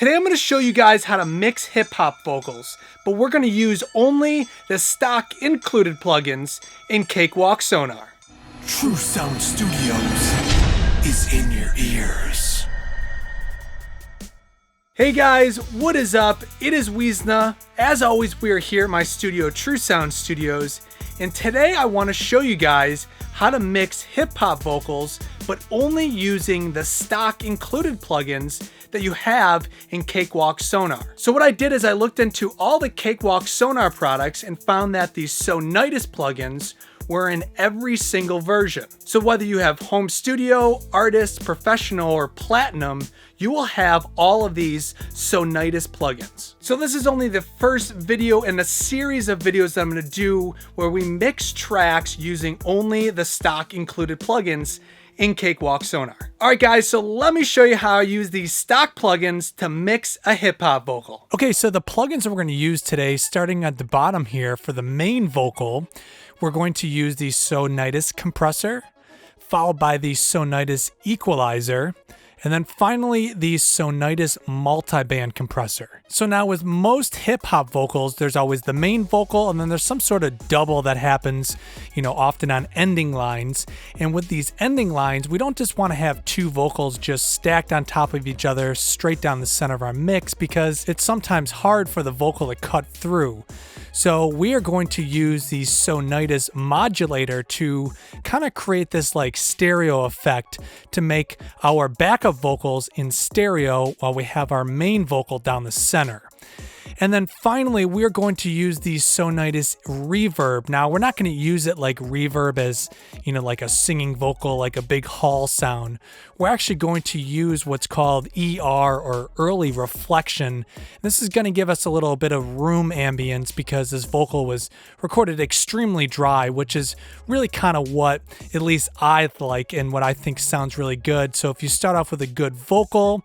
Today I'm going to show you guys how to mix hip-hop vocals, but we're going to use only the stock included plugins in Cakewalk Sonar. True Sound Studios is in your ears. Hey guys, what is up? It is Weezna. As always, we are here at my studio, True Sound Studios, and today I want to show you guys how to mix hip-hop vocals, but only using the stock included plugins that you have in Cakewalk Sonar. So what I did is I looked into all the Cakewalk Sonar products and found that these Sonitus plugins were in every single version. So whether you have home studio, artist, professional, or platinum, you will have all of these Sonitus plugins. So this is only the first video in a series of videos that I'm gonna do where we mix tracks using only the stock included plugins in Cakewalk Sonar. All right guys, so let me show you how I use these stock plugins to mix a hip hop vocal. Okay, so the plugins that we're gonna use today, starting at the bottom here for the main vocal, we're going to use the Sonitus Compressor, followed by the Sonitus Equalizer, and then finally the Sonitus Multiband Compressor. So now with most hip hop vocals, there's always the main vocal and then there's some sort of double that happens, often on ending lines. And with these ending lines, we don't just want to have two vocals just stacked on top of each other straight down the center of our mix because it's sometimes hard for the vocal to cut through. So we are going to use the Sonitus Modulator to kind of create this like stereo effect to make our backup vocals in stereo while we have our main vocal down the center. And then finally, we're going to use the Sonitus Reverb. Now, we're not going to use it like reverb as, like a singing vocal, like a big hall sound. We're actually going to use what's called ER or early reflection. This is going to give us a little bit of room ambience because this vocal was recorded extremely dry, which is really kind of what at least I like and what I think sounds really good. So if you start off with a good vocal,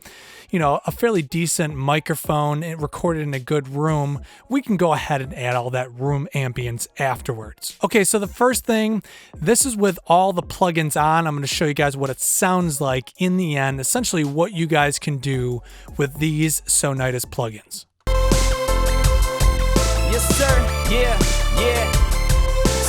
a fairly decent microphone and recorded in a good room, we can go ahead and add all that room ambience afterwards. Okay, so the first thing, this is with all the plugins on. I'm going to show you guys what it sounds like in the end, essentially what you guys can do with these Sonitus plugins. Yes, sir. Yeah.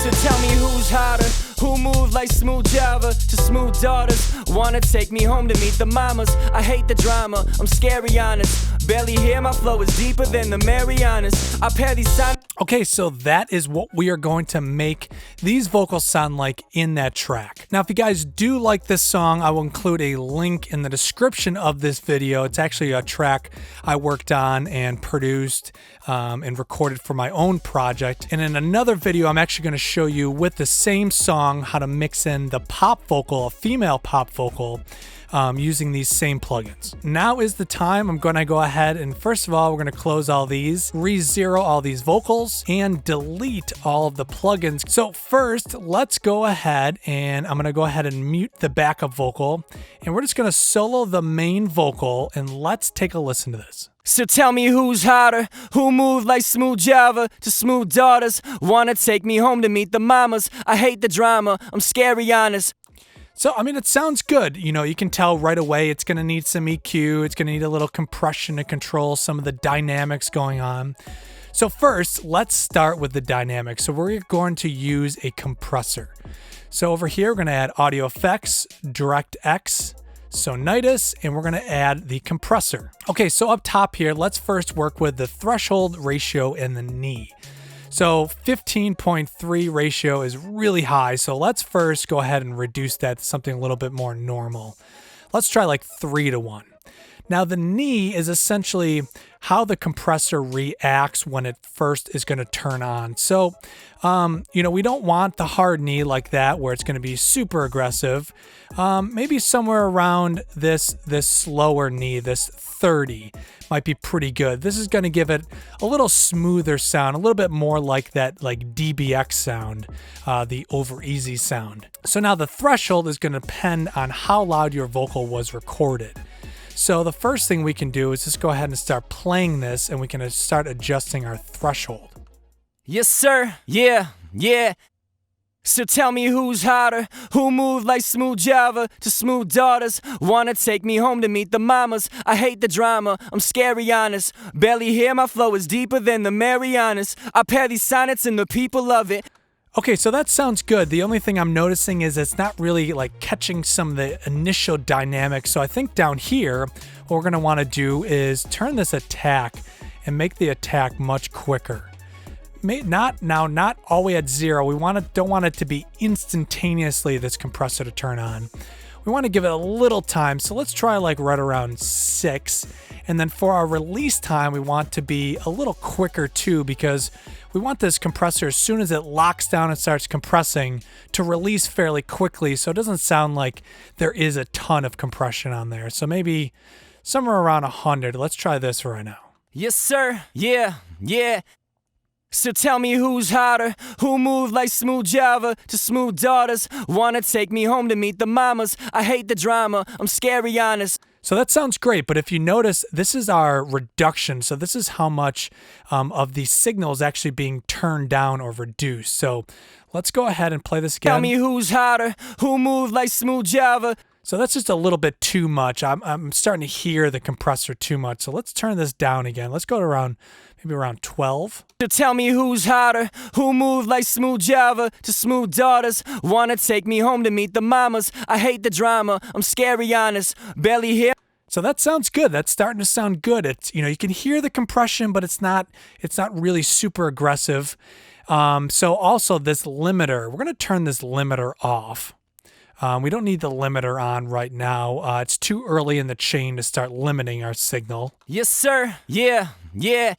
So tell me who's hotter. Who move like smooth Java to smooth daughters? Wanna take me home to meet the mamas. I hate the drama, I'm scary honest. Barely hear my flow is deeper than the Marianas. I pair these signs. Okay, so that is what we are going to make these vocals sound like in that track. Now, if you guys do like this song, I will include a link in the description of this video. It's actually a track I worked on and produced and recorded for my own project. And in another video, I'm actually going to show you with the same song how to mix in the pop vocal, a female pop vocal, using these same plugins. Now is the time. I'm going to go ahead and first of all, we're going to close all these, re-zero all these vocals, and delete all of the plugins. So first, let's go ahead and I'm going to go ahead and mute the backup vocal, and we're just going to solo the main vocal, and let's take a listen to this. So tell me who's hotter, who move like smooth Java to smooth daughters? Wanna take me home to meet the mamas. I hate the drama, I'm scary honest. So, it sounds good. You can tell right away it's going to need some EQ. It's going to need a little compression to control some of the dynamics going on. So first, let's start with the dynamics. So we're going to use a compressor. So over here, we're going to add audio effects, DirectX, Sonitus, and we're going to add the compressor. Okay, so up top here, let's first work with the threshold ratio and the knee. So 15.3 ratio is really high. So let's first go ahead and reduce that to something a little bit more normal. Let's try like 3:1. Now the knee is essentially how the compressor reacts when it first is going to turn on. So, we don't want the hard knee like that where it's going to be super aggressive. Maybe somewhere around this slower knee, this 30 might be pretty good. This is going to give it a little smoother sound, a little bit more like that DBX sound, the over easy sound. So now the threshold is going to depend on how loud your vocal was recorded. So the first thing we can do is just go ahead and start playing this, and we can start adjusting our threshold. Yes, sir. Yeah. So tell me who's hotter, who moved like smooth Java to smooth daughters. Wanna take me home to meet the mamas. I hate the drama, I'm scary honest. Barely hear my flow is deeper than the Marianas. I pair these sonnets and the people love it. Okay, so that sounds good. The only thing I'm noticing is it's not really like catching some of the initial dynamics. So I think down here, what we're gonna wanna do is turn this attack and make the attack much quicker. Not all the way at 0. We don't want it to be instantaneously this compressor to turn on. We want to give it a little time. So let's try like right around 6. And then for our release time, we want to be a little quicker too, because we want this compressor, as soon as it locks down and starts compressing, to release fairly quickly. So it doesn't sound like there is a ton of compression on there. So maybe somewhere around 100. Let's try this right now. Yes, sir. Yeah. So tell me who's hotter, who moved like smooth Java to smooth daughters. Wanna take me home to meet the mamas. I hate the drama, I'm scary honest. So that sounds great, but if you notice, this is our reduction. So this is how much of the signal is actually being turned down or reduced. So let's go ahead and play this again. Tell me who's hotter, who moved like smooth Java. So that's just a little bit too much. I'm starting to hear the compressor too much. So let's turn this down again. Let's go to maybe around 12. To tell me who's hotter, who moved like smooth Java to smooth daughters. Wanna take me home to meet the mamas. I hate the drama, I'm scary honest. Barely hear. So that sounds good. That's starting to sound good. It's, you can hear the compression, but it's not really super aggressive. So also this limiter, we're gonna turn this limiter off. We don't need the limiter on right now. It's too early in the chain to start limiting our signal. Yes, sir. Yeah.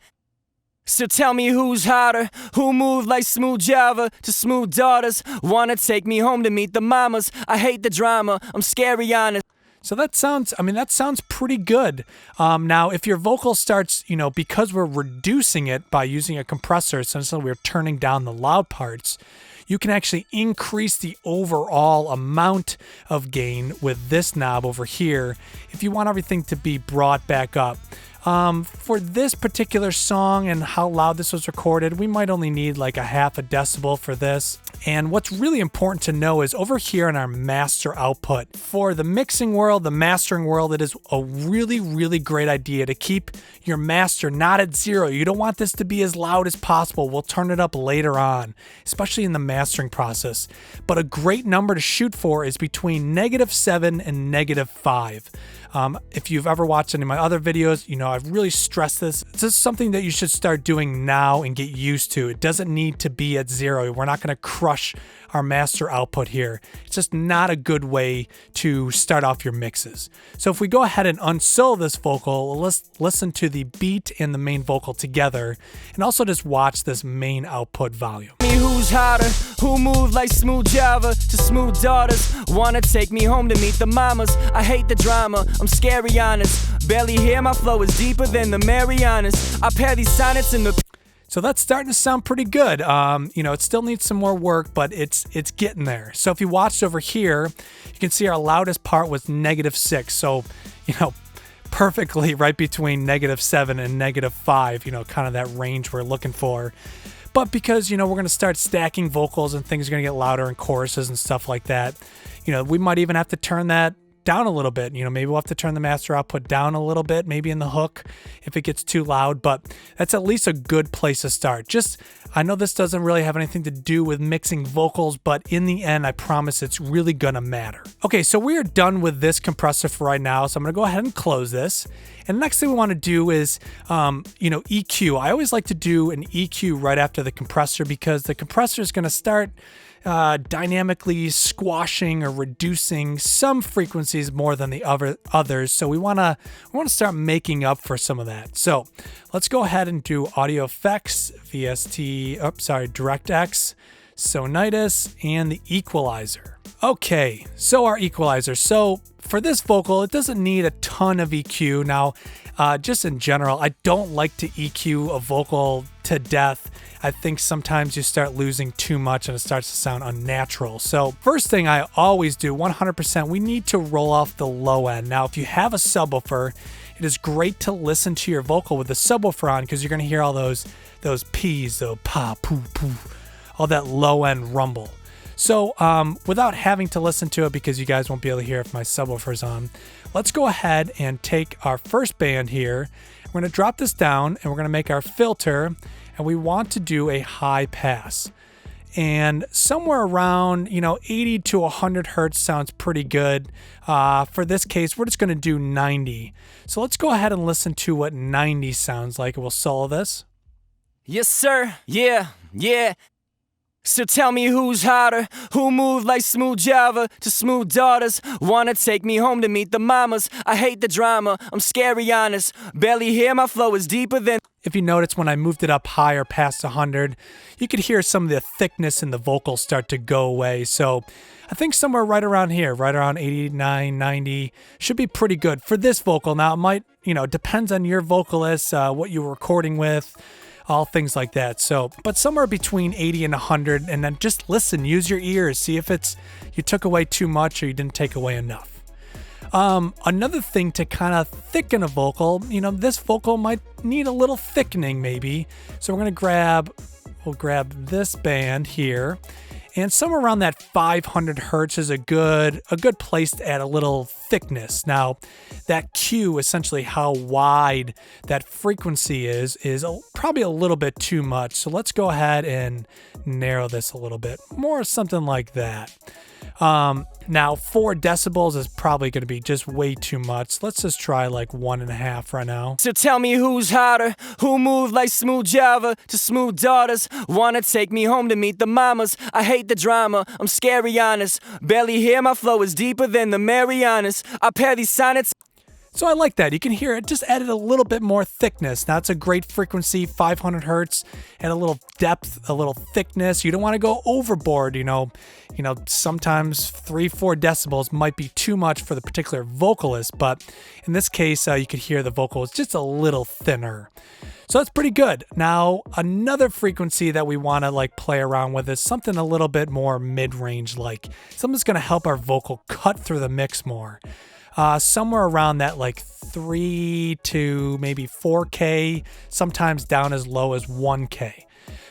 So tell me who's hotter, who moved like smooth Java to smooth daughters. Wanna take me home to meet the mamas. I hate the drama, I'm scary honest. So that sounds pretty good. Now, if your vocal starts, because we're reducing it by using a compressor, essentially we're turning down the loud parts, you can actually increase the overall amount of gain with this knob over here if you want everything to be brought back up. For this particular song and how loud this was recorded, we might only need like a half a decibel for this. And what's really important to know is over here in our master output, for the mixing world, the mastering world, it is a really, really great idea to keep your master not at 0. You don't want this to be as loud as possible. We'll turn it up later on, especially in the mastering process. But a great number to shoot for is between -7 and -5. If you've ever watched any of my other videos, I've really stressed this. This is something that you should start doing now and get used to. It doesn't need to be at 0. We're not going to crush our master output here. It's just not a good way to start off your mixes. So if we go ahead and unsolo this vocal, let's listen to the beat and the main vocal together, and also just watch this main output volume. Who's hotter, who moved like smooth Java to smooth daughters. Wanna take me home to meet the mamas. I hate the drama, I'm scary honest. Barely hear my flow is deeper than the Marianas. I pair these sonnets in the. So that's starting to sound pretty good. It still needs some more work, but it's getting there. So if you watched over here, you can see our loudest part was -6. So, perfectly right between -7 and -5, kind of that range we're looking for. But because, we're going to start stacking vocals and things are going to get louder in choruses and stuff like that, we might even have to turn that down a little bit. Maybe we'll have to turn the master output down a little bit, maybe in the hook if it gets too loud, but that's at least a good place to start. I know this doesn't really have anything to do with mixing vocals, but in the end, I promise it's really gonna matter. Okay, so we are done with this compressor for right now, so I'm gonna go ahead and close this. And the next thing we wanna do is, EQ. I always like to do an EQ right after the compressor because the compressor is gonna start dynamically squashing or reducing some frequencies more than the others. So we want to start making up for some of that. So let's go ahead and do audio effects, DirectX, Sonitus, and the Equalizer. Okay, so our Equalizer. So for this vocal, it doesn't need a ton of EQ. Now, just in general, I don't like to EQ a vocal to death. I think sometimes you start losing too much and it starts to sound unnatural. So first thing I always do, 100%, we need to roll off the low end. Now, if you have a subwoofer, it is great to listen to your vocal with the subwoofer on because you're going to hear all those P's, pa, poo, poo, all that low end rumble. So without having to listen to it, because you guys won't be able to hear if my subwoofer's on, let's go ahead and take our first band here. We're going to drop this down and we're going to make our filter, and we want to do a high pass. And somewhere around, 80 to 100 hertz sounds pretty good. For this case, we're just going to do 90. So let's go ahead and listen to what 90 sounds like, and we'll solo this. Yes, sir. Yeah, yeah. So tell me who's hotter, who moved like smooth Java to smooth daughters. Wanna take me home to meet the mamas. I hate the drama, I'm scary honest. Barely hear my flow is deeper than... If you notice, when I moved it up higher past 100, you could hear some of the thickness in the vocals start to go away. So I think somewhere right around here, right around 89, 90, should be pretty good for this vocal. Now it might, depends on your vocalist, what you were recording with, all things like that. So, but somewhere between 80 and 100, and then just listen, use your ears, see if you took away too much or you didn't take away enough. Another thing to kind of thicken a vocal, this vocal might need a little thickening maybe. So we'll grab this band here, and somewhere around that 500 hertz is a good place to add a little thickness. Now, that Q, essentially how wide that frequency is probably a little bit too much. So let's go ahead and narrow this a little bit more, something like that. Now 4 decibels is probably going to be just way too much. Let's just try like 1.5 right now. So tell me who's hotter, who moved like smooth Java to smooth daughters. Wanna take me home to meet the mamas. I hate the drama, I'm scary honest. Barely hear my flow is deeper than the Marianas. I pair these sonnets. So I like that. You can hear it just added a little bit more thickness. Now it's a great frequency, 500 hertz, and a little depth, a little thickness. You don't want to go overboard, sometimes 3-4 decibels might be too much for the particular vocalist, but in this case, you could hear the vocal is just a little thinner. So that's pretty good. Now, another frequency that we want to play around with is something a little bit more mid-range, something that's going to help our vocal cut through the mix more. Somewhere around that 3 to maybe 4K, sometimes down as low as 1K.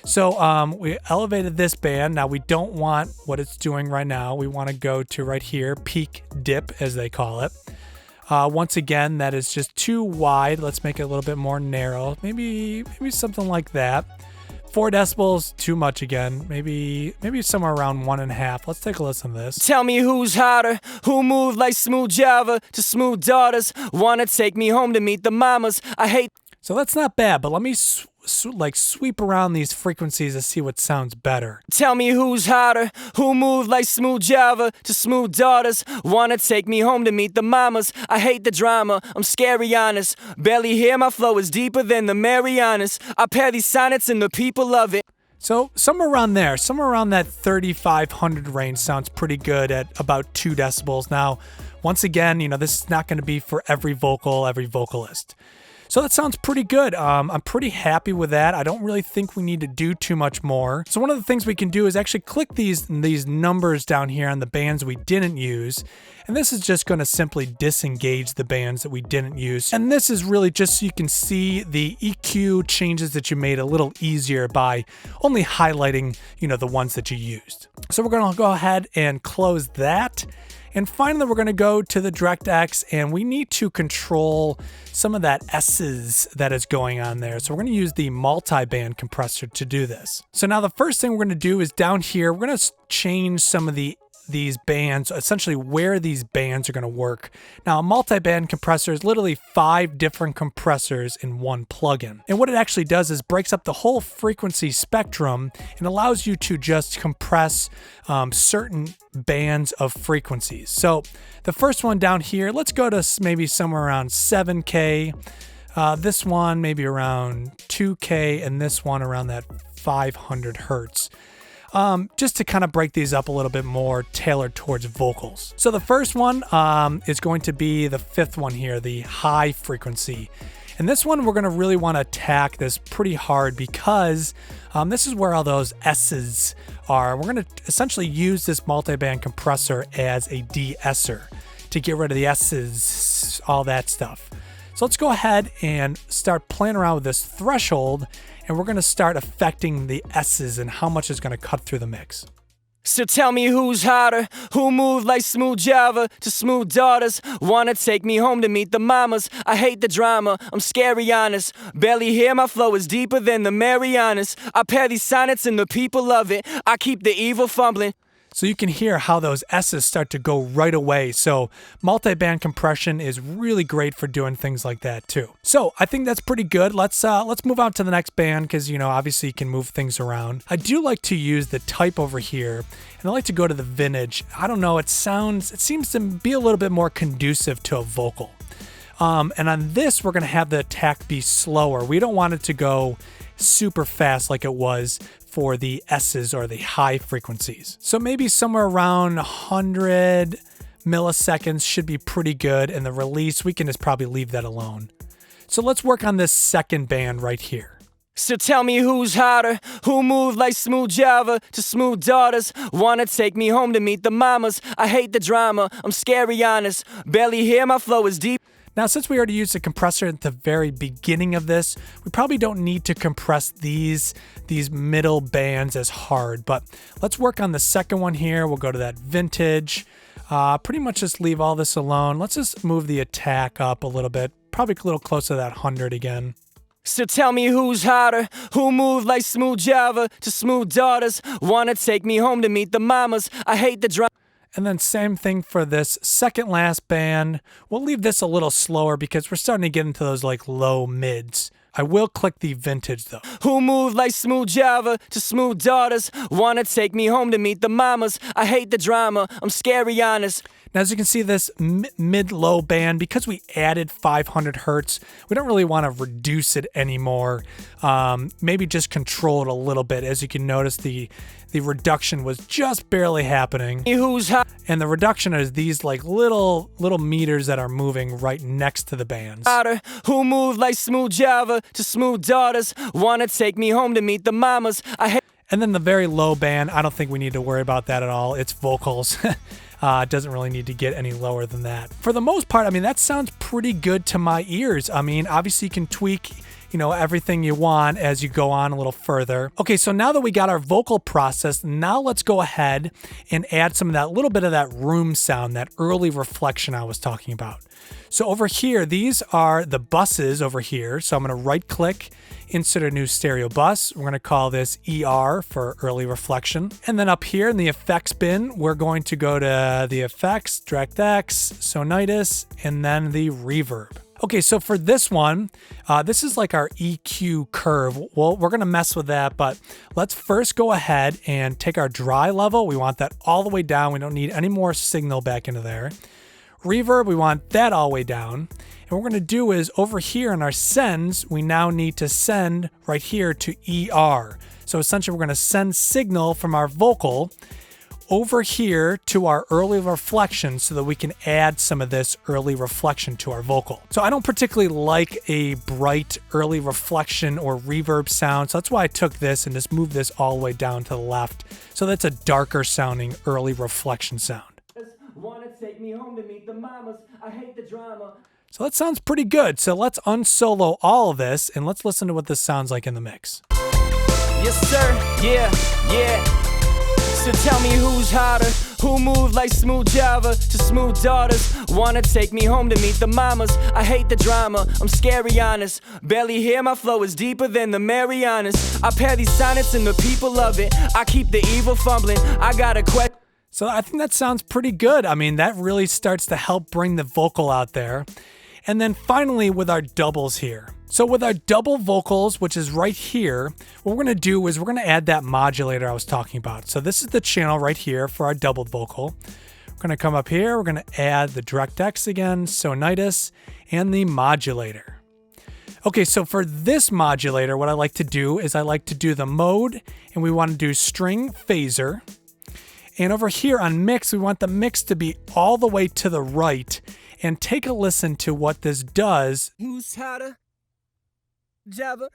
So we elevated this band. Now we don't want what it's doing right now. We want to go to right here, peak dip as they call it. Once again, that is just too wide. Let's make it a little bit more narrow. Maybe something like that. 4 decibels, too much again. Maybe somewhere around 1.5. Let's take a listen to this. Tell me who's hotter, who moved like smooth Java to smooth daughters. Wanna take me home to meet the mamas. I hate... So that's not bad, but let me sweep around these frequencies to see what sounds better. Tell me who's hotter, who moved like smooth Java to smooth daughters. Wanna take me home to meet the mamas. I hate the drama, I'm scary honest. Barely hear my flow is deeper than the Marianas. I pair these sonnets and the people love it. So somewhere around there, somewhere around that 3,500 range sounds pretty good at about 2 decibels. Now, once again, this is not going to be for every vocal, every vocalist. So that sounds pretty good. I'm pretty happy with that. I don't really think we need to do too much more. So one of the things we can do is actually click these numbers down here on the bands we didn't use. And this is just going to simply disengage the bands that we didn't use. And this is really just so you can see the EQ changes that you made a little easier by only highlighting, the ones that you used. So we're going to go ahead and close that. And finally, we're going to go to the DirectX, and we need to control some of that S's that is going on there. So we're going to use the multiband compressor to do this. So now the first thing we're going to do is down here, we're going to change some of these bands, essentially where these bands are going to work. Now, a multiband compressor is literally 5 different compressors in one plugin. And what it actually does is breaks up the whole frequency spectrum and allows you to just compress certain bands of frequencies. So the first one down here, let's go to maybe somewhere around 7K. This one maybe around 2K, and this one around that 500 hertz. Just to kind of break these up a little bit more, tailored towards vocals. So the first one is going to be the 5th one here, the high frequency. And this one, we're going to really want to attack this pretty hard because this is where all those S's are. We're going to essentially use this multiband compressor as a de-esser to get rid of the S's, all that stuff. So let's go ahead and start playing around with this threshold, and we're going to start affecting the S's and how much is going to cut through the mix. So tell me who's hotter, who moved like smooth Java to smooth daughters. Wanna take me home to meet the mamas. I hate the drama, I'm scary honest. Barely hear my flow is deeper than the Marianas. I pair these sonnets and the people love it. I keep the evil fumbling. So you can hear how those S's start to go right away. So multi-band compression is really great for doing things like that too. So I think that's pretty good. Let's move on to the next band because, you know, obviously you can move things around. I do like to use the type over here, and I like to go to the vintage. I don't know, it seems to be a little bit more conducive to a vocal. And on this, we're gonna have the attack be slower. We don't want it to go super fast like it was for the S's or the high frequencies. So maybe somewhere around 100 milliseconds should be pretty good, and the release, we can just probably leave that alone. So let's work on this second band right here. So tell me who's hotter, who moved like smooth Java to smooth daughters. Wanna take me home to meet the mamas. I hate the drama, I'm scary honest. Barely hear my flow is deep. Now, since we already used the compressor at the very beginning of this, we probably don't need to compress these middle bands as hard, but let's work on the second one here. We'll go to that vintage, pretty much just leave all this alone. Let's just move the attack up a little bit, probably a little closer to that 100 again. So tell me who's hotter, who moved like smooth Java to smooth daughters. Wanna take me home to meet the mamas. I hate the drama. And then same thing for this second last band. We'll leave this a little slower because we're starting to get into those like low mids. I will click the vintage though. Who moved like smooth Java to smooth daughters. Wanna take me home to meet the mamas. I hate the drama, I'm scary honest. Now, as you can see, this mid-low band, because we added 500 hertz, we don't really want to reduce it anymore. Maybe just control it a little bit. As you can notice, the reduction was just barely happening. And the reduction is these like little meters that are moving right next to the bands. Who moved like smooth Java to smooth daughters. Wanna take me home to meet the mamas. And then the very low band, I don't think we need to worry about that at all. It's vocals. It doesn't really need to get any lower than that. For the most part, I mean, that sounds pretty good to my ears. I mean, obviously you can tweak, you know, everything you want as you go on a little further. Okay, so now that we got our vocal processed, now let's go ahead and add some of that little bit of that room sound, that early reflection I was talking about. So over here, these are the buses over here. So I'm going to right click, insert a new stereo bus. We're going to call this ER for early reflection. And then up here in the effects bin, we're going to go to the effects, DirectX, Sonitus, and then the reverb. Okay, so for this one, this is like our EQ curve. Well, we're going to mess with that, but let's first go ahead and take our dry level. We want that all the way down. We don't need any more signal back into there. Reverb, we want that all the way down. And what we're going to do is over here in our sends, we now need to send right here to ER. So essentially we're going to send signal from our vocal over here to our early reflection so that we can add some of this early reflection to our vocal. So I don't particularly like a bright early reflection or reverb sound. So that's why I took this and just moved this all the way down to the left. So that's a darker sounding early reflection sound. Wanna take me home to meet the mamas. I hate the drama. So that sounds pretty good. So let's unsolo all of this and let's listen to what this sounds like in the mix. Yes, sir. Yeah. So tell me who's hotter, who moved like smooth Java to smooth daughters. Wanna take me home to meet the mamas. I hate the drama, I'm scary honest. Barely hear my flow is deeper than the Marianas. I pair these sonnets and the people love it. I keep the evil fumbling. I got a question. So I think that sounds pretty good. I mean, that really starts to help bring the vocal out there. And then finally with our doubles here. So with our double vocals, which is right here, what we're going to do is we're going to add that modulator I was talking about. So this is the channel right here for our doubled vocal. We're going to come up here. We're going to add the DirectX again, Sonitus, and the modulator. Okay, so for this modulator, what I like to do is I like to do the mode, and we want to do string phaser. And over here on mix, we want the mix to be all the way to the right. And take a listen to what this does. Who's hotter? Java.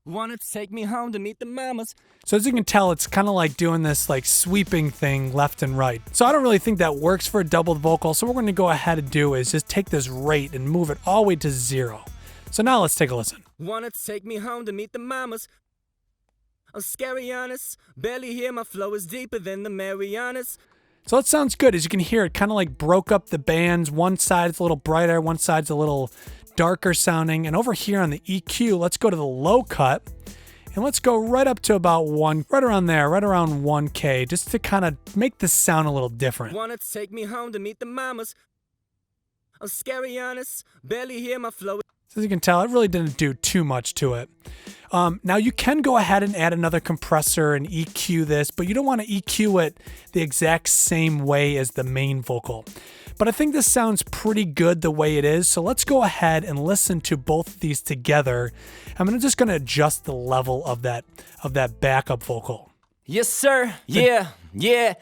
Wanna take me home to meet the mamas. So as you can tell, it's kind of like doing this like sweeping thing left and right. So I don't really think that works for a doubled vocal. So what we're going to go ahead and do is just take this rate and move it all the way to 0. So now let's take a listen. Wanna take me home to meet the mamas. I'm scary honest, barely hear my flow is deeper than the Marianas. So it sounds good. As you can hear, it kind of like broke up the bands. One side's a little brighter, one side's a little darker sounding. And over here on the EQ, let's go to the low cut. And let's go right up to about right around there, right around 1K, just to kind of make this sound a little different. Wanna take me home to meet the mamas. I'm scary honest, barely hear my flow. So as you can tell, it really didn't do too much to it. Now you can go ahead and add another compressor and EQ this, but you don't want to EQ it the exact same way as the main vocal. But I think this sounds pretty good the way it is, so let's go ahead and listen to both of these together. I'm just going to adjust the level of that backup vocal. Yes, sir. Yeah.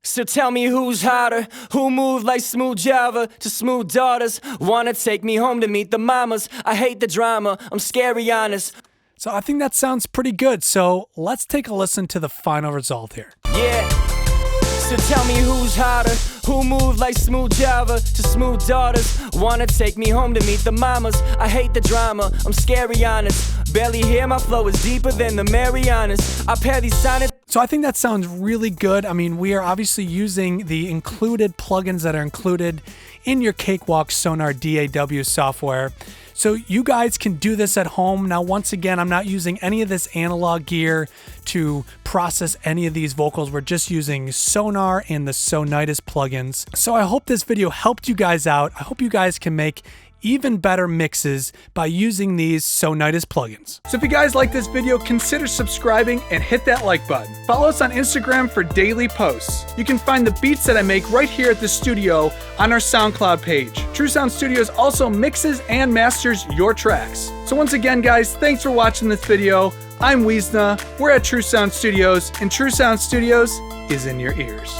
So tell me who's hotter, who moved like smooth Java to smooth daughters. Wanna take me home to meet the mamas. I hate the drama, I'm scary honest. So I think that sounds pretty good. So let's take a listen to the final result here. Yeah. So tell me who's hotter, who moved like smooth Java to smooth daughters. Wanna take me home to meet the mamas. I hate the drama, I'm scary honest. Barely hear my flow is deeper than the Marianas. I pair these Sonitus. So I think that sounds really good. I mean, we are obviously using the included plugins that are included in your Cakewalk Sonar DAW software. So you guys can do this at home. Now, once again, I'm not using any of this analog gear to process any of these vocals. We're just using Sonar and the Sonitus plugins. So I hope this video helped you guys out. I hope you guys can make even better mixes by using these Sonitus plugins. So if you guys like this video, consider subscribing and hit that like button. Follow us on Instagram for daily posts. You can find the beats that I make right here at the studio on our SoundCloud page. True Sound Studios also mixes and masters your tracks. So once again, guys, thanks for watching this video. I'm Weezna, we're at True Sound Studios, and True Sound Studios is in your ears.